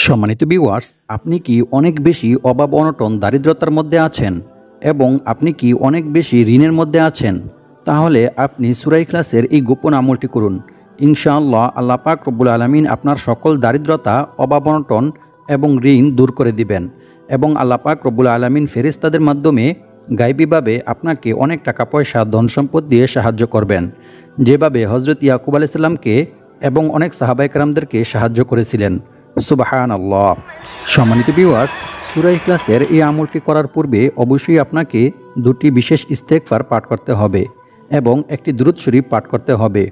সম্মানিত ভিউয়ার্স, আপনি কি অনেক বেশি অভাব অনটন দারিদ্রতার মধ্যে আছেন এবং আপনি কি অনেক বেশি ঋণের মধ্যে আছেন? তাহলে আপনি সূরা ইখলাসের এই গোপন আমলটি করুন। ইনশাআল্লাহ আল্লাহ পাক রব্বুল আলামিন আপনার সকল দারিদ্রতা, অভাব অনটন এবং ঋণ দূর করে দিবেন এবং আল্লাহ পাক রব্বুল আলামিন ফেরেশতাদের মাধ্যমে গায়বীভাবে আপনাকে অনেক টাকা পয়সা, ধন সম্পদ দিয়ে সাহায্য করবেন, যেভাবে হযরত ইয়াকুব আলাইহিস সালামকে এবং অনেক সাহাবায়ে কেরামদেরকে সাহায্য করেছিলেন। সুবহানাল্লাহ। সম্মানিত ভিউয়ার্স, সূরা ইখলাসের এই আমলটি করার পূর্বে অবশ্যই আপনাকে দুটি বিশেষ ইস্তেগফার পাঠ করতে হবে এবং একটি দুরূদ শরীফ পাঠ করতে হবে।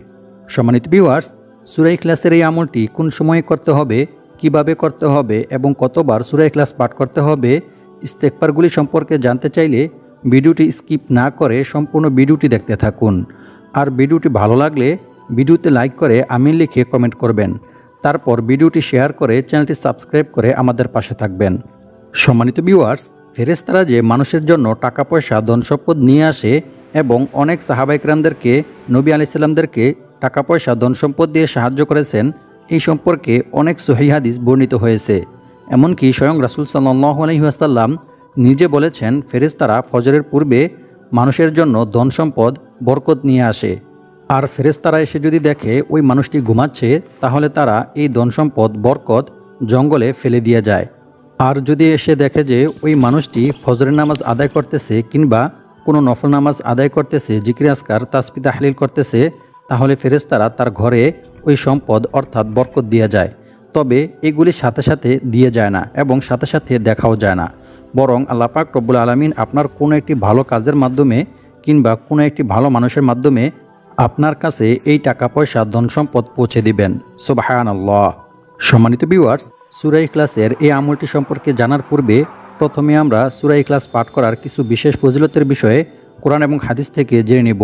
সম্মানিত ভিউয়ার্স, সূরা ইখলাসের এই আমলটি কোন সময়ে করতে হবে, কিভাবে করতে হবে এবং কতবার সূরা ইখলাস পাঠ করতে হবে, ইস্তেগফারগুলি সম্পর্কে জানতে চাইলে ভিডিওটি স্কিপ না করে সম্পূর্ণ ভিডিওটি দেখতে থাকুন। আর ভিডিওটি ভালো লাগলে ভিডিওতে লাইক করে আমিন লিখে কমেন্ট করবেন। তারপর ভিডিওটি শেয়ার করে চ্যানেলটি সাবস্ক্রাইব করে আমাদের পাশে থাকবেন। সম্মানিত ভিউয়ার্স, ফেরেশতারা যে মানুষের জন্য টাকা পয়সা, ধন সম্পদ নিয়ে আসে এবং অনেক সাহাবায়ে কেরামদেরকে, নবী আলাইহিস সালামদেরকে টাকা পয়সা, ধন সম্পদ দিয়ে সাহায্য করেছেন, এই সম্পর্কে অনেক সহিহ হাদিস বর্ণিত হয়েছে। এমনকি স্বয়ং রাসূল সাল্লাল্লাহু আলাইহি ওয়াসাল্লাম নিজে বলেছেন, ফেরেশতারা ফজরের পূর্বে মানুষের জন্য ধন সম্পদ, বরকত নিয়ে আসে। আর ফেরেশতারা এসে যদি দেখে ওই মানুষটি ঘুমাচ্ছে, তাহলে তারা এই ধন সম্পদ, বরকত জঙ্গলে ফেলে দিয়ে যায়। আর যদি এসে দেখে যে ওই মানুষটি ফজরের নামাজ আদায় করতেছে কিংবা কোনো নফল নামাজ আদায় করতেছে, জিকির আজকার, তাসবিহ তাহলিল করতেছে, তাহলে ফেরেশতারা তার ঘরে ওই সম্পদ অর্থাৎ বরকত দিয়ে যায়। তবে এগুলি সাথে সাথে দিয়ে যায় না এবং সাথে সাথে দেখাও যায় না, বরং আল্লাহ পাক রব্বুল আলামিন আপনার কোনো একটি ভালো কাজের মাধ্যমে কিংবা কোনো একটি ভালো মানুষের মাধ্যমে আপনার কাছে এই টাকা পয়সা, ধন সম্পদ পৌঁছে দিবেন। সুবহানাল্লাহ। সম্মানিত ভিউয়ার্স, সূরা ইখলাসের এই আমলটি সম্পর্কে জানার পূর্বে প্রথমে আমরা সূরা ইখলাস পাঠ করার কিছু বিশেষ ফজিলতের বিষয়ে কোরআন এবং হাদিস থেকে জেনে নেব।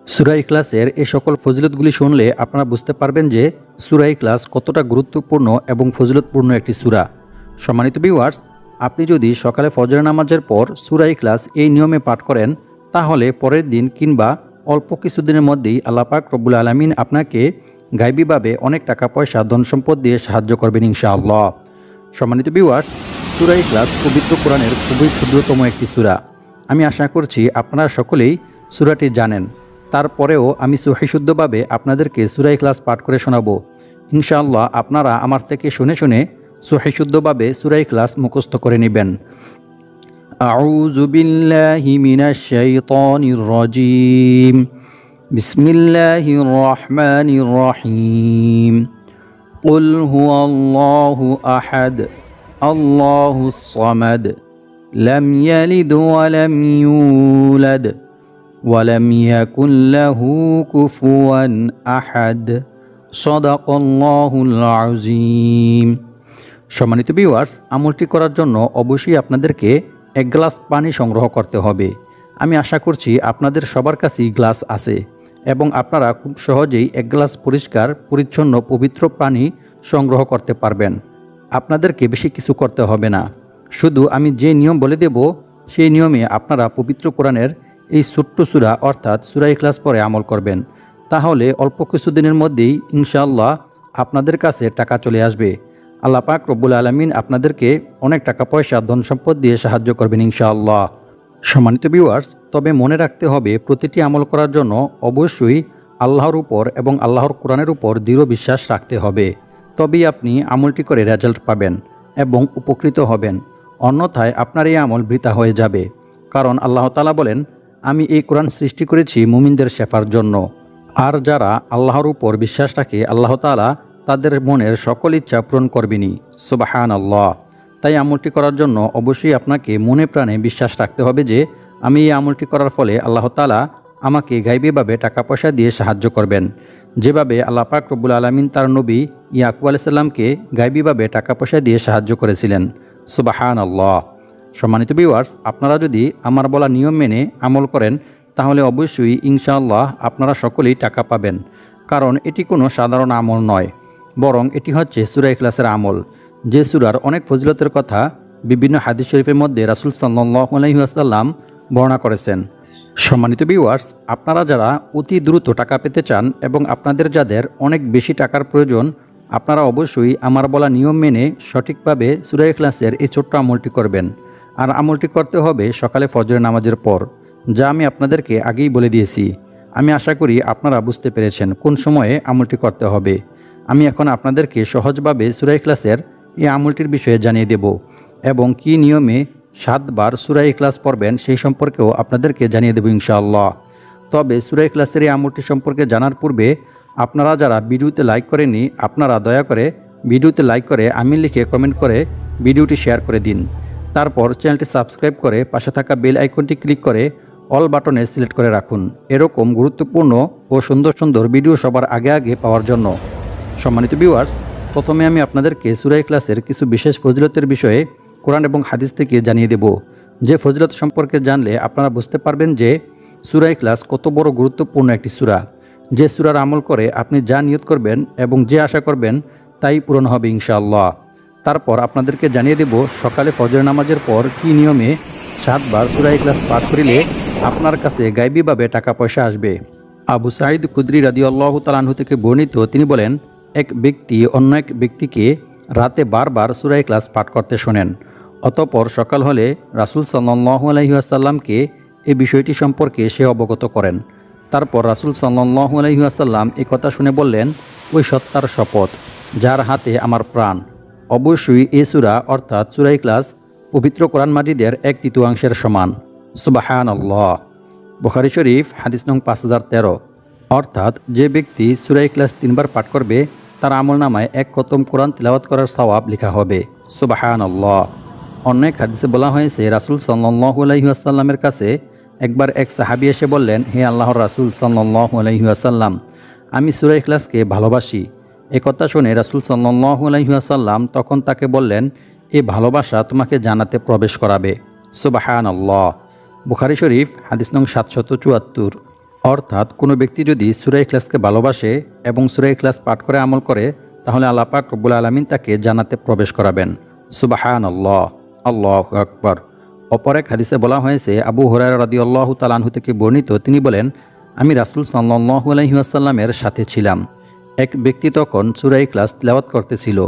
সূরা ইখলাসের এই সকল ফজিলতগুলি শুনলে আপনারা বুঝতে পারবেন যে সূরা ইখলাস কতটা গুরুত্বপূর্ণ এবং ফজিলতপূর্ণ একটি সূরা। সম্মানিত ভিউয়ার্স, আপনি যদি সকালে ফজর নামাজের পর সূরা ইখলাস এই নিয়মে পাঠ করেন, তাহলে পরের দিন কিংবা অল্প কিছুদিনের মধ্যেই আল্লাহ পাক রব্বুল আলামিন আপনাকে গায়বীভাবে অনেক টাকা পয়সা, ধন সম্পদ দিয়ে সাহায্য করবেন ইনশাআল্লাহ। সম্মানিত ভিউয়ার্স, সূরা ইখলাস পবিত্র কোরআনের খুবই ক্ষুদ্রতম একটি সূরা। আমি আশা করছি আপনারা সকলেই সূরাটি জানেন। তারপরেও আমি সহিশুদ্ধভাবে আপনাদেরকে সূরা ইখলাস পাঠ করে শোনাবো। ইনশাআল্লাহ আপনারা আমার থেকে শুনে শুনে সহিশুদ্ধভাবে সূরা ইখলাস মুখস্থ করে নেবেন। আউযু বিল্লাহি মিনাশ শাইতানির রাজীম। বিসমিল্লাহির রহমানির রহিম। কুল হুয়াল্লাহু আহাদ, আল্লাহুস সামাদ, লাম ইয়ালিদ ওয়া লাম ইউলাদ ওয়া লাম ইয়াকুল লাহু কুফুয়ান আহাদ। সাদাকাল্লাহুল আযীম। সম্মানিত ভিউয়ার্স, আমলটি করার জন্য অবশ্যই আপনাদেরকে এক গ্লাস পানি সংগ্রহ করতে হবে। আমি আশা করছি আপনাদের সবার কাছেই গ্লাস আছে এবং আপনারা খুব সহজেই এক গ্লাস পরিষ্কার, পরিচ্ছন্ন, পবিত্র পানি সংগ্রহ করতে পারবেন। আপনাদেরকে বেশি কিছু করতে হবে না, শুধু আমি যে নিয়ম বলে দেব সেই নিয়মে আপনারা পবিত্র কোরআনের এই ছোট্ট সূরা অর্থাৎ সূরা ইখলাস পড়ে আমল করবেন। তাহলে অল্প কিছুদিনের মধ্যেই ইনশাআল্লাহ আপনাদের কাছে টাকা চলে আসবে। আল্লাহ পাক রব্বুল আলামিন আপনাদেরকে অনেক টাকা পয়সা, ধন সম্পদ দিয়ে সাহায্য করবেন ইনশাআল্লাহ। সম্মানিত ভিউয়ার্স, তবে মনে রাখতে হবে প্রতিটি আমল করার জন্য অবশ্যই আল্লাহর উপর এবং আল্লাহর কোরআনের উপর দৃঢ় বিশ্বাস রাখতে হবে। তবেই আপনি আমলটি করে রেজাল্ট পাবেন এবং উপকৃত হবেন। অন্যথায় আপনার এই আমল বৃথা হয়ে যাবে। কারণ আল্লাহ তাআলা বলেন, আমি এই কোরআন সৃষ্টি করেছি মুমিনদের শেফার জন্য। আর যারা আল্লাহর উপর বিশ্বাস রাখে, আল্লাহ তাআলা তাদের মনের সকল ইচ্ছা পূরণ করবেনই। সুবহানাল্লাহ। তাই আমলটি করার জন্য অবশ্যই আপনাকে মনে প্রাণে বিশ্বাস রাখতে হবে যে আমি এই আমলটি করার ফলে আল্লাহ তাআলা আমাকে গায়বীভাবে টাকা পয়সা দিয়ে সাহায্য করবেন, যেভাবে আল্লাহ পাক রব্বুল আলামিন তার নবী ইয়াকুব আলাইহিস সালামকে গায়বীভাবে টাকা পয়সা দিয়ে সাহায্য করেছিলেন। সুবহানাল্লাহ। সম্মানিত ভিউয়ার্স, আপনারা যদি আমার বলা নিয়ম মেনে আমল করেন, তাহলে অবশ্যই ইনশাআল্লাহ আপনারা সকলেই টাকা পাবেন। কারণ এটি কোনো সাধারণ আমল নয়, বরং এটি হচ্ছে সূরা ইখলাসের আমল, যে সূরার অনেক ফজিলতের কথা বিভিন্ন হাদিস শরীফের মধ্যে রাসূল সাল্লাল্লাহু আলাইহি ওয়াসাল্লাম বর্ণনা করেছেন। সম্মানিত ভিউয়ার্স, আপনারা যারা অতি দ্রুত টাকা পেতে চান এবং আপনাদের যাদের অনেক বেশি টাকার প্রয়োজন, আপনারা অবশ্যই আমার বলা নিয়ম মেনে সঠিকভাবে সূরা ইখলাসের এই ছোট্ট আমলটি করবেন। আর আমলটি করতে হবে সকালে ফজরের নামাজের পর, যা আমি আপনাদেরকে আগেই বলে দিয়েছি। আমি আশা করি আপনারা বুঝতে পেরেছেন কোন সময়ে আমলটি করতে হবে। আমি এখন আপনাদেরকে সহজভাবে সূরা ইখলাসের এই আমলটির বিষয়ে জানিয়ে দেব এবং কী নিয়মে 7 বার সূরা ইখলাস পড়বেন সেই সম্পর্কেও আপনাদেরকে জানিয়ে দেব ইনশাআল্লাহ। তবে সূরা ইখলাসের এই আমলটি সম্পর্কে জানার পূর্বে আপনারা যারা ভিডিওতে লাইক করেননি, আপনারা দয়া করে ভিডিওতে লাইক করে আমিন লিখে কমেন্ট করে ভিডিওটি শেয়ার করে দিন। তারপর চ্যানেলটি সাবস্ক্রাইব করে পাশে থাকা বেল আইকনটি ক্লিক করে অল বাটনে সিলেক্ট করে রাখুন, এরকম গুরুত্বপূর্ণ ও সুন্দর সুন্দর ভিডিও সবার আগে আগে পাওয়ার জন্য। সম্মানিত ভিউয়ার্স, প্রথমে আমি আপনাদেরকে সূরা ইখলাসের কিছু বিশেষ ফজিলতের বিষয়ে কোরআন এবং হাদিস থেকে জানিয়ে দেব, যে ফজিলত সম্পর্কে জানলে আপনারা বুঝতে পারবেন যে সূরা ইখলাস কত বড় গুরুত্বপূর্ণ একটি সূরা। যে সূরার আমল করে আপনি যা নিয়ত করবেন এবং যে আশা করবেন তাই পূরণ হবে ইনশাআল্লাহ। তারপর আপনাদেরকে জানিয়ে দেব সকালে ফজর নামাজের পর কী নিয়মে 7 বার সূরা ইখলাস পাঠ করিলে আপনার কাছে গায়বীভাবে টাকা পয়সা আসবে। আবু সাঈদ খুদরি রাদিয়াল্লাহু তাআলা আনহু থেকে বর্ণিত, তিনি বলেন, এক ব্যক্তি অন্য এক ব্যক্তিকে রাতে বারবার সূরা ইখলাস পাঠ করতে শোনেন। অতঃপর সকাল হলে রাসূল সাল্লাল্লাহু আলাইহি ওয়াসাল্লামকে এই বিষয়টি সম্পর্কে সে অবগত করেন। তারপর রাসূল সাল্লাল্লাহু আলাইহি ওয়াসাল্লাম এই কথা শুনে বললেন, ওই সত্তার শপথ যার হাতে আমার প্রাণ, অবশ্যই এই সূরা অর্থাৎ সূরা ইখলাস পবিত্র কোরআন মাজিদের 1/3 সমান। সুবহানাল্লাহ। বুখারী শরীফ হাদিস নং 5013। অর্থাৎ যে ব্যক্তি সূরা ইখলাস 3 বার পাঠ করবে তার আমলনামায় 1 খতম কোরআন তিলাওয়াত করার সওয়াব লেখা হবে। সুবহানাল্লাহ। অন্য এক হাদিসে বলা হয়েছে, রাসূল সাল্লাল্লাহু আলাইহি ওয়াসাল্লামের কাছে একবার এক সাহাবী এসে বললেন, হে আল্লাহর রাসূল সাল্লাল্লাহু আলাইহি ওয়াসাল্লাম, আমি সূরা ইখলাসকে ভালোবাসি। এ কথা শুনে রাসূল সাল্লাল্লাহু আলাইহি ওয়াসাল্লাম তখন তাকে বললেন, এই ভালোবাসা তোমাকে জান্নাতে প্রবেশ করাবে। সুবহানাল্লাহ। বুখারী শরীফ হাদিস নং 774। অর্থাৎ কোনো ব্যক্তি যদি সূরা ইখলাসকে ভালোবাসে এবং সূরা ইখলাস পাঠ করে আমল করে, তাহলে আল্লাহ পাক রব্বুল আলামিন তাকে জান্নাতে প্রবেশ করাবেন। সুবহানাল্লাহ। আল্লাহু আকবার। অপর এক হাদিসে বলা হয়েছে, আবু হুরায়রা রাদিয়াল্লাহু তাআলা আনহু থেকে বর্ণিত, তিনি বলেন, আমি রাসূল সাল্লাল্লাহু আলাইহি ওয়াসাল্লামের সাথে ছিলাম। এক ব্যক্তি তখন সূরা ইখলাস তিলাওয়াত করতেছিল।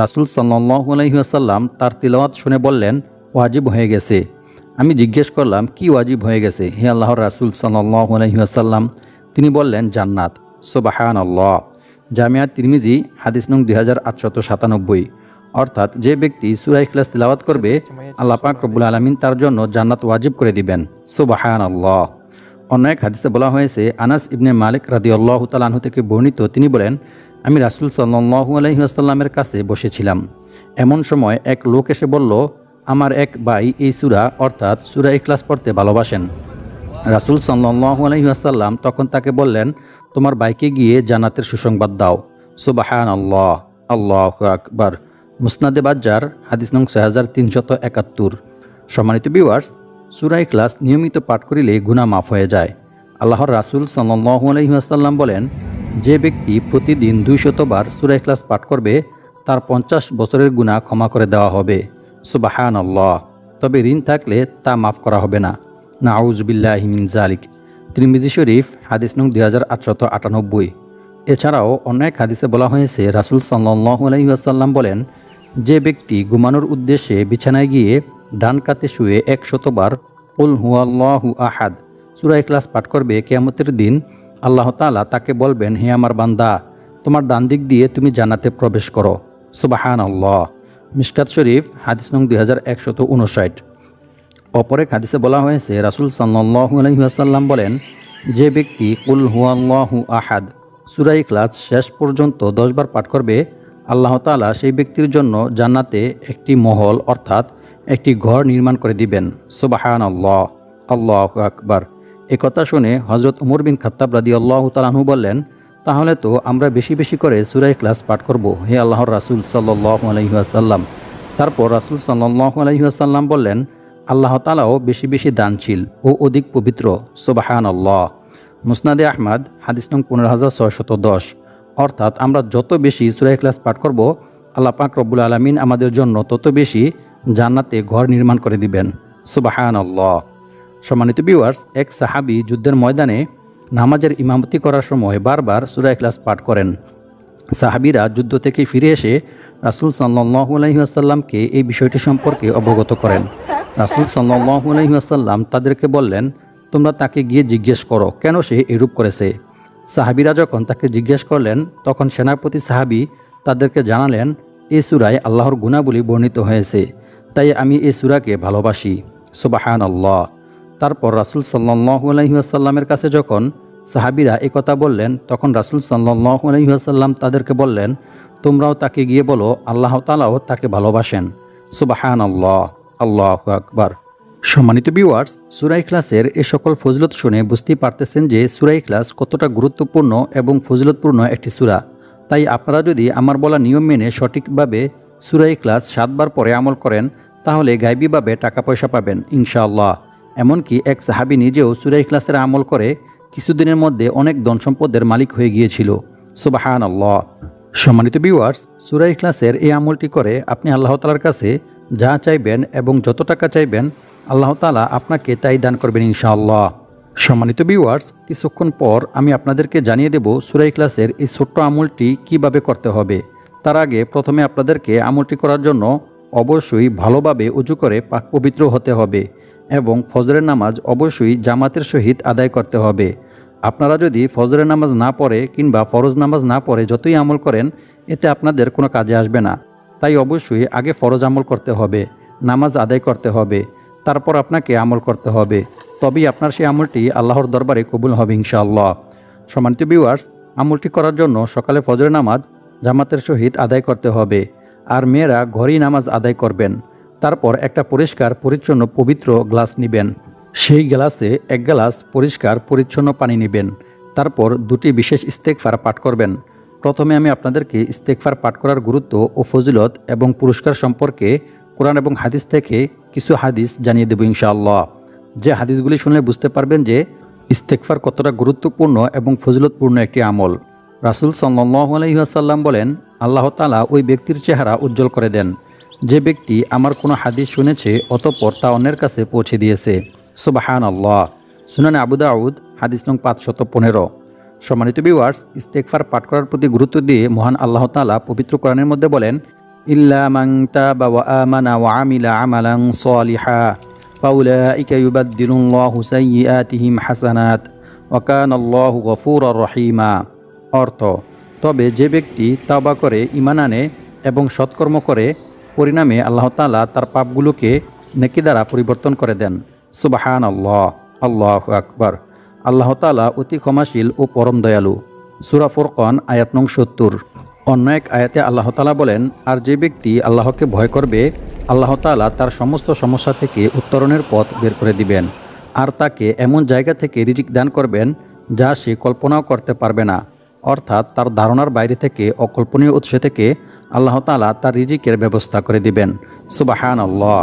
রাসূল সাল্লাল্লাহু আলাইহি ওয়াসাল্লাম তার তিলাওয়াত শুনে বললেন, ওয়াজিব হয়ে গেছে। আমি জিজ্ঞেস করলাম, কি ওয়াজিব হয়ে গেছে হে আল্লাহর রাসূল সাল্লাল্লাহু আলাইহি ওয়াসাল্লাম? তিনি বললেন, জান্নাত। সুবহানাল্লাহ। জামিয়া তিরমিজি হাদিস নং 2897। অর্থাৎ যে ব্যক্তি সূরা ইখলাস তিলাওয়াত করবে, আল্লাহ পাক রব্বুল আলামিন তার জন্য জান্নাত ওয়াজিব করে দিবেন। সুবহানাল্লাহ। অন্য এক হাদিসে বলা হয়েছে, আনাস ইবনে মালিক রাদিয়াল্লাহু তাআলা আনহু থেকে বর্ণিত, তিনি বলেন, আমি রাসূল সাল্লাল্লাহু আলাইহি ওয়াসাল্লামের কাছে বসেছিলাম। এমন সময় এক লোক এসে বলল, আমার এক ভাই এই সূরা অর্থাৎ সূরা ইখলাস পড়তে ভালোবাসেন। রাসূল সাল্লাল্লাহু আলাইহি ওয়াসাল্লাম তখন তাকে বললেন, তোমার ভাইকে গিয়ে জান্নাতের সুসংবাদ দাও। সুবহানাল্লাহ। আল্লাহু আকবার। মুসনাদে বাজ্জার হাদিস নং 6371। সম্মানিত ভিউয়ার্স, সূরা ইখলাস নিয়মিত পাঠ করিলে গুনাহ মাফ হয়ে যায়। আল্লাহর রাসূল সাল্লাল্লাহু আলাইহি ওয়াসাল্লাম বলেন, যে ব্যক্তি প্রতিদিন 200 বার সূরা ইখলাস পাঠ করবে তার 50 বছরের গুনাহ ক্ষমা করে দেওয়া হবে। সুবহানাল্লাহ। তবে ঋণ থাকলে তা মাফ করা হবে না। নাউযু বিল্লাহি মিন যালিক। তিরমিজি শরীফ হাদিস নং 2898। এছাড়াও অন্য এক হাদিসে বলা হয়েছে, রাসূল সাল্লাল্লাহু আলাইহি ওয়াসাল্লাম বলেন, যে ব্যক্তি ঘুমানোর উদ্দেশ্যে বিছানায় গিয়ে ডান কাতে শুয়ে 100 বার কুল হুয়াল্লাহু আহাদ সূরা ইখলাস পাঠ করবে, কিয়ামতের দিন আল্লাহ তাআলা তাকে বলবেন, হে আমার বান্দা, তোমার ডান দিক দিয়ে তুমি জান্নাতে প্রবেশ করো। সুবহানাল্লাহ। মিশকাত শরীফ হাদিস নং 2159। অপর এক হাদিসে বলা হয়েছে, রাসূল সাল্লাল্লাহু আলাইহি ওয়াসাল্লাম বলেন, যে ব্যক্তি কুল হুয়াল্লাহু আহাদ সূরা ইখলাস শেষ পর্যন্ত 10 বার পাঠ করবে, আল্লাহ তাআলা সেই ব্যক্তির জন্য জান্নাতে একটি মহল অর্থাৎ একটি ঘর নির্মাণ করে দিবেন। সুবহানাল্লাহ। আল্লাহু আকবার। এ কথা শুনে হযরত ওমর বিন খাত্তাব রাদিয়াল্লাহু তাআলা আনহু বললেন, তাহলে তো আমরা বেশি বেশি করে সূরা ইখলাস পাঠ করব হে আল্লাহর রাসূল সাল্লাল্লাহু আলাইহি ওয়াসাল্লাম। তারপর রাসূল সাল্লাল্লাহু আলাইহি ওয়াসাল্লাম বললেন, আল্লাহ তাআলাও বেশি বেশি দানশীল ও অধিক পবিত্র। সুবহানাল্লাহ। মুসনাদে আহমদ হাদিস নং 15610। অর্থাৎ আমরা যত বেশি সূরা ইখলাস পাঠ করব, আল্লাহ পাক রব্বুল আলামিন আমাদের জন্য তত বেশি জান্নাতে ঘর নির্মাণ করে দিবেন। সুবহানাল্লাহ। সম্মানিত ভিউয়ার্স, এক সাহাবী যুদ্ধের ময়দানে নামাজের ইমামতি করার সময় বারবার সূরা ইখলাস পাঠ করেন। সাহাবীরা যুদ্ধ থেকে ফিরে এসে রাসূল সাল্লাল্লাহু আলাইহি ওয়াসাল্লামকে এই বিষয়টি সম্পর্কে অবগত করেন। রাসূল সাল্লাল্লাহু আলাইহি ওয়াসাল্লাম তাদেরকে বললেন, তোমরা তাকে গিয়ে জিজ্ঞেস করো কেন সে এরূপ করেছে। সাহাবীরা যখন তাকে জিজ্ঞেস করলেন তখন সেনাপতি সাহাবী তাদেরকে জানালেন, এই সূরায় আল্লাহর গুণাবলী বর্ণিত হয়েছে, তাই আমি এই সূরাকে ভালোবাসি। সুবহানাল্লাহ। তারপর রাসূল সাল্লাল্লাহু আলাইহি ওয়াসাল্লামের কাছে যখন সাহাবীরা একথা বললেন তখন রাসূল সাল্লাল্লাহু আলাইহি ওয়াসাল্লাম তাদেরকে বললেন, তোমরাও তাকে গিয়ে বলো আল্লাহ তাআলাও তাকে ভালোবাসেন। সুবহানাল্লাহ, আল্লাহু আকবার। সম্মানিত ভিউয়ার্স, সূরা ইখলাসের এই সকল ফজিলত শুনে বুঝতেই পারতেছেন যে সূরা ইখলাস কতটা গুরুত্বপূর্ণ এবং ফজিলতপূর্ণ একটি সূরা। তাই আপনারা যদি আমার বলা নিয়ম মেনে সঠিকভাবে সূরা ইখলাস 7 বার পরে আমল করেন তাহলে গায়বীভাবে টাকা পয়সা পাবেন ইনশাআল্লাহ। এমনকি এক সাহাবী নিজেও সূরা ইখলাসের আমল করে কিছুদিনের মধ্যে অনেক ধন সম্পদের মালিক হয়ে গিয়েছিল। সুবহানাল্লাহ। সম্মানিত ভিউয়ার্স, সূরা ইখলাসের এই আমলটি করে আপনি আল্লাহ তাআলার কাছে যা চাইবেন এবং যত টাকা চাইবেন আল্লাহ তাআলা আপনাকে তাই দান করবেন ইনশাআল্লাহ। সম্মানিত ভিউয়ার্স, কিছুক্ষণ পর আমি আপনাদেরকে জানিয়ে দেব সূরা ইখলাসের এই ছোট্ট আমলটি কিভাবে করতে হবে। তার আগে প্রথমে আপনাদেরকে আমলটি করার জন্য অবশ্যই ভালোভাবে ওযু করে পাক পবিত্র হতে হবে এবং ফজরের নামাজ অবশ্যই জামাতের সহিত আদায় করতে হবে। আপনারা যদি ফজরের নামাজ না পড়ে কিংবা ফরজ নামাজ না পড়ে যতই আমল করেন এতে আপনাদের কোনো কাজে আসবে না। তাই অবশ্যই আগে ফরজ আমল করতে হবে, নামাজ আদায় করতে হবে, তারপর আপনাকে আমল করতে হবে, তবেই আপনার সেই আমলটি আল্লাহর দরবারে কবুল হবে ইনশাআল্লাহ। সম্মানিত ভিউয়ার্স, আমলটি করার জন্য সকালে ফজরের নামাজ জামাতের সহিত আদায় করতে হবে আর মেয়েরা ঘরেই নামাজ আদায় করবেন। তারপর একটা পরিষ্কার পরিচ্ছন্ন পবিত্র গ্লাস নেবেন, সেই গ্লাসে 1 গ্লাস পরিষ্কার পরিচ্ছন্ন পানি নেবেন। তারপর 2টি বিশেষ ইস্তেগফার পাঠ করবেন। প্রথমে আমি আপনাদেরকে ইস্তেগফার পাঠ করার গুরুত্ব ও ফজিলত এবং পুরস্কার সম্পর্কে কোরআন এবং হাদিস থেকে কিছু হাদিস জানিয়ে দেব ইনশাআল্লাহ। যে হাদিসগুলি শুনলে বুঝতে পারবেন যে ইস্তেগফার কতটা গুরুত্বপূর্ণ এবং ফজিলতপূর্ণ একটি আমল। রাসূল সাল্লাল্লাহু আলাইহি ওয়াসাল্লাম বলেন, আল্লাহ তাআলা ওই ব্যক্তির চেহারা উজ্জ্বল করে দেন যে ব্যক্তি আমার কোনো হাদিস শুনেছে অতঃপর তা অন্যের কাছে পৌঁছে দিয়েছে। সুবহানাল্লাহ। সুনানে আবু দাউদ হাদিস নং 515। সম্মানিত ভিউয়ার্স, ইস্তেগফার পাঠ করার প্রতি গুরুত্ব দিয়ে মহান আল্লাহ তাআলা পবিত্র কোরআনের মধ্যে বলেন, ইল্লা মান তাবা ওয়া আমানা ওয়া আমিলা আমালান সালিহা ফাউলাইকা ইউবাদদিলুল্লাহু সাইয়্যাতিহিম হাসানাত ওয়া কানাল্লাহু গফুরুর রহিমা। অর্থ, তবে যে ব্যক্তি তাওবা করে ঈমান আনে এবং সৎকর্ম করে পরিণামে আল্লাহ তাআলা তার পাপগুলোকে নেকি দ্বারা পরিবর্তন করে দেন। সুবহানাল্লাহ, আল্লাহু আকবার। আল্লাহ তাআলা অতি ক্ষমাশীল ও পরম দয়ালু। সূরা ফুরকান আয়াত নং 70। অন্য এক আয়াতে আল্লাহ তাআলা বলেন, আর যে ব্যক্তি আল্লাহকে ভয় করবে আল্লাহ তাআলা তার সমস্ত সমস্যা থেকে উত্তরণের পথ বের করে দিবেন আর তাকে এমন জায়গা থেকে রিজিক দান করবেন যা সে কল্পনাও করতে পারবে না। অর্থাৎ তার ধারণার বাইরে থেকে অকল্পনীয় উৎস থেকে আল্লাহ তাআলা তার রিজিকের ব্যবস্থা করে দিবেন। সুবহানাল্লাহ।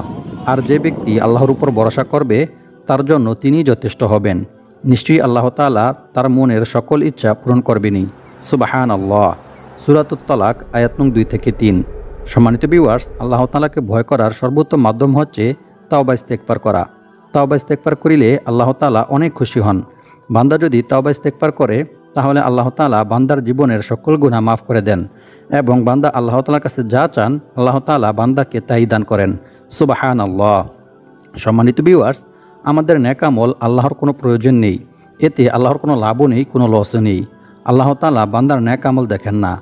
আর যে ব্যক্তি আল্লাহর উপর ভরসা করবে তার জন্য তিনিই যথেষ্ট হবেন। নিশ্চয়ই আল্লাহ তাআলা তার মনের সকল ইচ্ছা পূরণ করবেনই। সুবহানাল্লাহ। সূরাতুত তালাক আয়াত নং 2 থেকে 3। সম্মানিত ভিউয়ার্স, আল্লাহ তাআলাকে ভয় করার সর্বোত্তম মাধ্যম হচ্ছে তাওবা ইস্তেগফার করা। তাওবা ইস্তেগফার করিলে আল্লাহ তাআলা অনেক খুশি হন। বান্দা যদি তাওবা ইস্তেগফার করে তাহলে আল্লাহ তাআলা বান্দার জীবনের সকল গুনাহ মাফ করে দেন এবং বান্দা আল্লাহ তাআলার কাছে যা চান আল্লাহ তাআলা বান্দাকে তাই দান করেন। সুবহানাল্লাহ। সম্মানিত ভিউয়ার্স, আমাদের নেক আমল আল্লাহর কোনো প্রয়োজন নেই, এতে আল্লাহর কোনো লাভও নেই, কোনো লসও নেই। আল্লাহ তাআলা বান্দার নেক আমল দেখেন না,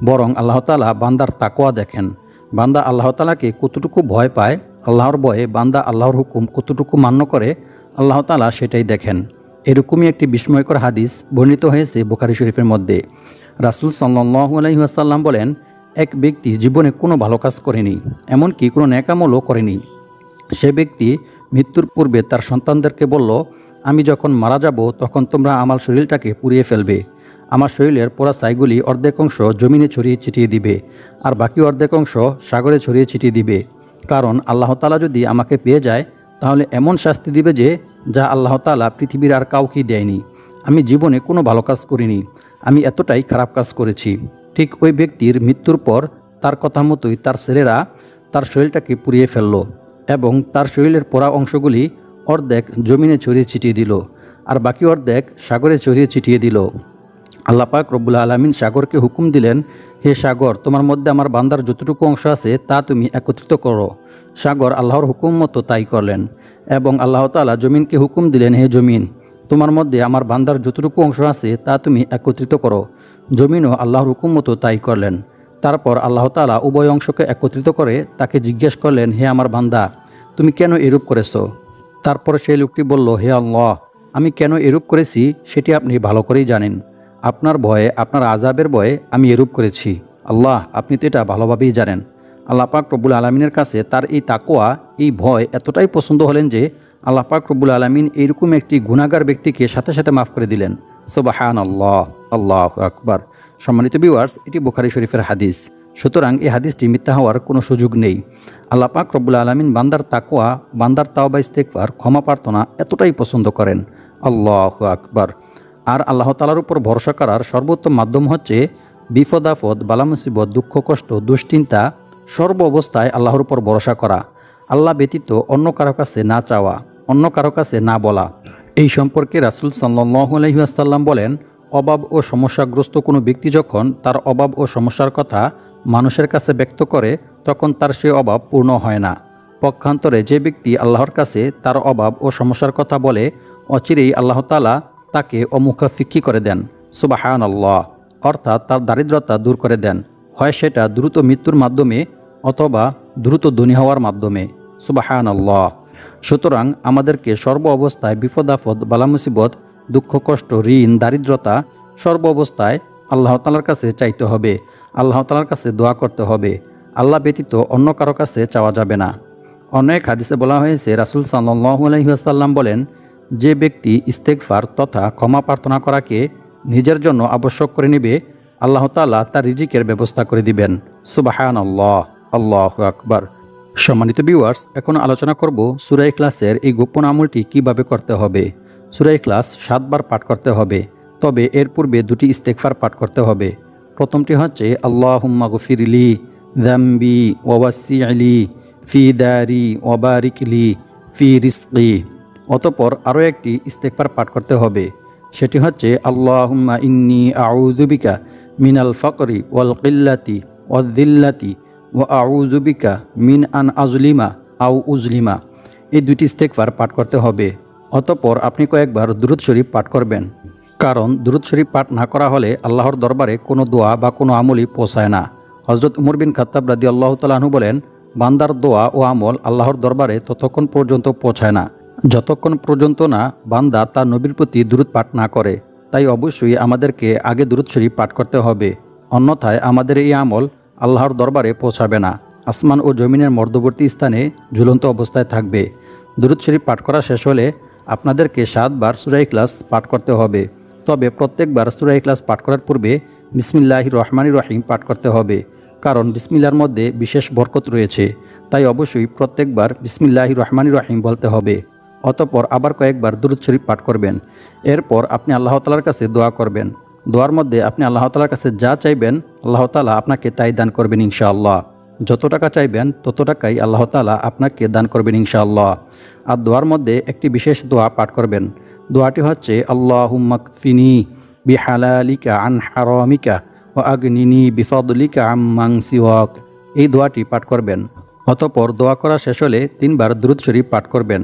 বরং আল্লাহ তাআলা বান্দার তাকওয়া দেখেন। বান্দা আল্লাহ তাআলাকে কতটুকু ভয় পায়, আল্লাহর ভয়ে বান্দা আল্লাহর হুকুম কতটুকু মান্য করে আল্লাহ তাআলা সেটাই দেখেন। এরকমই একটি বিস্ময়কর হাদিস বর্ণিত হয়েছে বুখারী শরীফের মধ্যে। রাসূল সাল্লাল্লাহু আলাইহি ওয়াসাল্লাম বলেন, এক ব্যক্তি জীবনে কোনো ভালো কাজ করেনি, এমনকি কোনো নেক আমলও করেনি। সে ব্যক্তি মৃত্যুর পূর্বে তার সন্তানদেরকে বলল, আমি যখন মারা যাব তখন তোমরা আমার শরীরটাকে পুড়িয়ে ফেলবে। আমার শরীরের পোড়া ছাইগুলি অর্ধেক অংশ জমিনে ছড়িয়ে ছিটিয়ে দিবে আর বাকি অর্ধেক অংশ সাগরে ছড়িয়ে ছিটিয়ে দিবে। কারণ আল্লাহ তাআলা যদি আমাকে পেয়ে যায় তাহলে এমন শাস্তি দিবে যে যা আল্লাহ তাআলা পৃথিবীর আর কাউকেই দেয়নি। আমি জীবনে কোনো ভালো কাজ করিনি, আমি এতটাই খারাপ কাজ করেছি। ঠিক ওই ব্যক্তির মৃত্যুর পর তার কথা মতোই তার ছেলেরা তার শরীরটাকে পুড়িয়ে ফেলল এবং তার শরীরের পোড়া অংশগুলি অর্ধেক জমিনে ছড়িয়ে ছিটিয়ে দিল আর বাকি অর্ধেক সাগরে ছড়িয়ে ছিটিয়ে দিল। আল্লাহ পাক রব্বুল আলামিন সাগরকে হুকুম দিলেন, হে সাগর, তোমার মধ্যে আমার বান্দার যতটুকু অংশ আছে তা তুমি একত্রিত করো। সাগর আল্লাহর হুকুম মতো তাই করলেন এবং আল্লাহ তাআলা জমিনকে হুকুম দিলেন, হে জমিন, তোমার মধ্যে আমার বান্দার যতটুকু অংশ আছে তা তুমি একত্রিত করো। জমিনও আল্লাহর হুকুম মতো তাই করলেন। তারপর আল্লাহ তাআলা উভয় অংশকে একত্রিত করে তাকে জিজ্ঞেস করলেন, হে আমার বান্দা, তুমি কেন এরূপ করেছো? তারপর সেই লোকটি বলল, হে আল্লাহ, আমি কেন এরূপ করেছি সেটি আপনি ভালো করেই জানেন। আপনার ভয়ে, আপনার আযাবের ভয়ে আমি এরূপ করেছি। আল্লাহ, আপনি তো এটা ভালোভাবেই জানেন। আল্লাহ পাক রব্বুল আলামিনের কাছে তার এই তাকওয়া, এই ভয় এতটাই পছন্দ হলেন যে আল্লাহ পাক রব্বুল আলামিন এইরকম একটি গুনাহগার ব্যক্তিকে সাথে সাথে মাফ করে দিলেন। সুবহানাল্লাহ, আল্লাহু আকবার। সম্মানিত ভিউয়ার্স, এটি বুখারী শরীফের হাদিস। সুতরাং এই হাদিসটি মিথ্যা হওয়ার কোনো সুযোগ নেই। আল্লাহ পাক রব্বুল আলামিন বান্দার তাকওয়া, বান্দার তাওবা ইস্তেগফার, ক্ষমা প্রার্থনা এতটাই পছন্দ করেন। আল্লাহু আকবার। আর আল্লাহ তাআলার উপর ভরসা করার সর্বোত্তম মাধ্যম হচ্ছে বিপদ আপদ, বালা মুসিবত, দুঃখ কষ্ট, দুশ্চিন্তা সর্ব অবস্থায় আল্লাহর উপর ভরসা করা, আল্লাহ ব্যতীত অন্য কারো কাছে না চাওয়া, অন্য কারো কাছে না বলা। এই সম্পর্কে রাসূল সাল্লাল্লাহু আলাইহি ওয়াসাল্লাম বলেন, অভাব ও সমস্যাগ্রস্ত কোনো ব্যক্তি যখন তার অভাব ও সমস্যার কথা মানুষের কাছে ব্যক্ত করে তখন তার সে অভাব পূর্ণ হয় না। পক্ষান্তরে যে ব্যক্তি আল্লাহর কাছে তার অভাব ও সমস্যার কথা বলে, অচিরেই আল্লাহ তাআলা তাকে অমুখাফিক্ষি করে দেন। সুবহানাল্লাহ। অর্থাৎ তার দারিদ্রতা দূর করে দেন, হয় সেটা দ্রুত মৃত্যুর মাধ্যমে অথবা দ্রুত ধনী হওয়ার মাধ্যমে। সুবহানাল্লাহ। সুতরাং আমাদেরকে সর্ব অবস্থায় বিপদ আপদ, বালা মুসিবত, দুঃখ কষ্ট, ঋণ, দারিদ্রতা সর্ব অবস্থায় আল্লাহ তাআলার কাছে চাইতে হবে, আল্লাহ তাআলার কাছে দোয়া করতে হবে। আল্লাহ ব্যতীত অন্য কারো কাছে চাওয়া যাবে না। অনেক হাদিসে বলা হয়েছে, রাসূল সাল্লাল্লাহু আলাইহি ওয়াসাল্লাম বলেন, যে ব্যক্তি ইস্তেগফার তথা ক্ষমা প্রার্থনা করাকে নিজের জন্য আবশ্যক করে নেবে, আল্লাহ তাআলা তার রিজিকের ব্যবস্থা করে দিবেন। সুবহানাল্লাহ, আল্লাহু আকবার। সম্মানিত ভিউয়ার্স, এখন আলোচনা করব সূরা ইখলাসের এই গোপন আমলটি কিভাবে করতে হবে। সূরা ইখলাস 7 বার পাঠ করতে হবে, তবে এর পূর্বে দুটি ইস্তেগফার পাঠ করতে হবে। প্রথমটি হচ্ছে আল্লাহুম্মা গফিরলি যামবি ওয়া ওয়াসি'লি ফি দারি ওয়া বারিকলি ফি রিজকি। অতঃপর আরও একটি ইস্তেগফার পাঠ করতে হবে, সেটি হচ্ছে আল্লাহুম্মা ইন্নী আউযু বিকা মিনাল ফাকরি ওয়াল কিল্লাতি ওয়াল যিল্লাতি ওয়া আউযু বিকা মিন আন আজলিমা আও উজলিমা। এই দুটি ইস্তেগফার পাঠ করতে হবে। অতঃপর আপনি কয়েকবার দুরূদ শরীফ পাঠ করবেন, কারণ দুরূদ শরীফ পাঠ না করা হলে আল্লাহর দরবারে কোনো দোয়া বা কোনো আমলই পৌঁছায় না। হযরত উমর বিন খাত্তাব রাদিয়াল্লাহু তাআলা আনহু বলেন, বান্দার দোয়া ও আমল আল্লাহর দরবারে ততক্ষণ পর্যন্ত পৌঁছায় না যতক্ষণ পর্যন্ত না বান্দা তার নবীর প্রতি দুরূদ পাঠ না করে। তাই অবশ্যই আমাদেরকে আগে দুরূদ শরীফ পাঠ করতে হবে, অন্যথায় আমাদের এই আমল আল্লাহর দরবারে পৌঁছাবে না, আসমান ও জমিনের মধ্যবর্তী স্থানে ঝুলন্ত অবস্থায় থাকবে। দুরূদ শরীফ পাঠ করা শেষ হলে আপনাদেরকে 7 বার সূরা ইখলাস পাঠ করতে হবে, তবে প্রত্যেকবার সূরা ইখলাস পাঠ করার পূর্বে বিসমিল্লাহির রহমানির রহিম পাঠ করতে হবে, কারণ বিসমিল্লাহর মধ্যে বিশেষ বরকত রয়েছে। তাই অবশ্যই প্রত্যেকবার বিসমিল্লাহির রহমানির রহিম বলতে হবে। অতঃপর আবার কয়েকবার দুরূদ শরীফ পাঠ করবেন। এরপর আপনি আল্লাহ তাআলার কাছে দোয়া করবেন। দোয়ার মধ্যে আপনি আল্লাহ তাআলার কাছে যা চাইবেন আল্লাহ তাআলা আপনাকে তাই দান করবেন ইনশাআল্লাহ। যত টাকা চাইবেন তত টাকাই আল্লাহ তাআলা আপনাকে দান করবেন ইনশাআল্লাহ। আর দোয়ার মধ্যে একটি বিশেষ দোয়া পাঠ করবেন। দোয়াটি হচ্ছে আল্লাহুম্মা কফিনি বিহালালিকা আন হারামিকা ওয়া আগনিনি বিফাদলিকা আম্মান সিওয়াক। এই দোয়াটি পাঠ করবেন। অতঃপর দোয়া করা শেষ হলে 3 বার দুরূদ শরীফ পাঠ করবেন।